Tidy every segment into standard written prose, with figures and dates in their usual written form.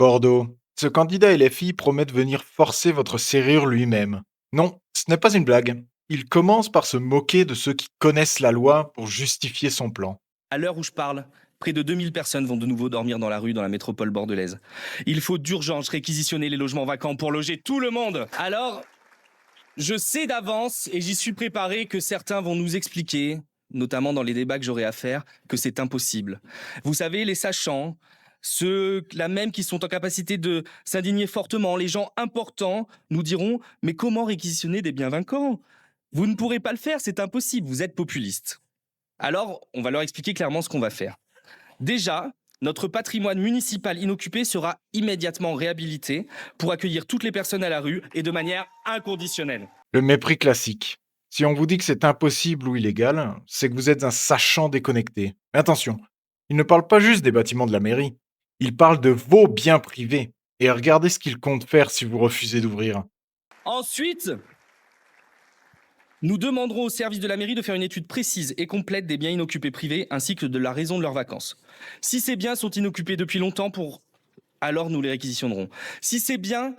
Bordeaux. Ce candidat LFI promet de venir forcer votre serrure lui-même. Non, ce n'est pas une blague. Il commence par se moquer de ceux qui connaissent la loi pour justifier son plan. À l'heure où je parle, près de 2000 personnes vont de nouveau dormir dans la rue dans la métropole bordelaise. Il faut d'urgence réquisitionner les logements vacants pour loger tout le monde. Alors, je sais d'avance, et j'y suis préparé, que certains vont nous expliquer, notamment dans les débats que j'aurai à faire, que c'est impossible. Vous savez, les sachants, ceux-là même qui sont en capacité de s'indigner fortement, les gens importants, nous diront, mais comment réquisitionner des biens vacants? Vous ne pourrez pas le faire, c'est impossible, vous êtes populiste. Alors, on va leur expliquer clairement ce qu'on va faire. Déjà, notre patrimoine municipal inoccupé sera immédiatement réhabilité pour accueillir toutes les personnes à la rue et de manière inconditionnelle. Le mépris classique. Si on vous dit que c'est impossible ou illégal, c'est que vous êtes un sachant déconnecté. Mais attention, il ne parle pas juste des bâtiments de la mairie. Il parle de vos biens privés. Et regardez ce qu'il compte faire si vous refusez d'ouvrir. Ensuite, nous demanderons au service de la mairie de faire une étude précise et complète des biens inoccupés privés ainsi que de la raison de leurs vacances. Si ces biens sont inoccupés depuis longtemps, alors nous les réquisitionnerons. Si ces biens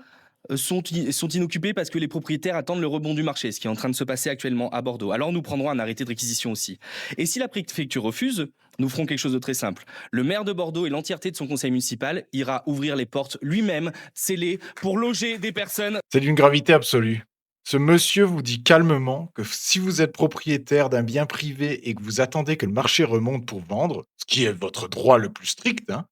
sont inoccupés parce que les propriétaires attendent le rebond du marché, ce qui est en train de se passer actuellement à Bordeaux, alors nous prendrons un arrêté de réquisition aussi. Et si la préfecture refuse, nous ferons quelque chose de très simple. Le maire de Bordeaux et l'entièreté de son conseil municipal ira ouvrir les portes lui-même, scellées, pour loger des personnes. C'est d'une gravité absolue. Ce monsieur vous dit calmement que si vous êtes propriétaire d'un bien privé et que vous attendez que le marché remonte pour vendre, ce qui est votre droit le plus strict, hein,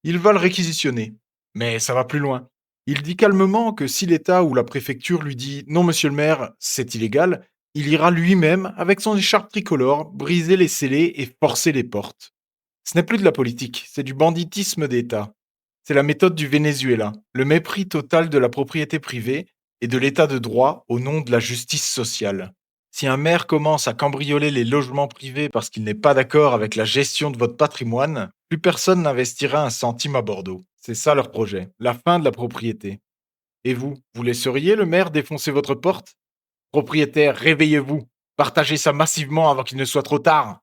il va le réquisitionner. Mais ça va plus loin. Il dit calmement que si l'État ou la préfecture lui dit non, monsieur le maire, c'est illégal, il ira lui-même, avec son écharpe tricolore, briser les scellés et forcer les portes. Ce n'est plus de la politique, c'est du banditisme d'État. C'est la méthode du Venezuela, le mépris total de la propriété privée et de l'état de droit au nom de la justice sociale. Si un maire commence à cambrioler les logements privés parce qu'il n'est pas d'accord avec la gestion de votre patrimoine, plus personne n'investira un centime à Bordeaux. C'est ça leur projet, la fin de la propriété. Et vous, vous laisseriez le maire défoncer votre porte? Propriétaire, réveillez-vous. Partagez ça massivement avant qu'il ne soit trop tard.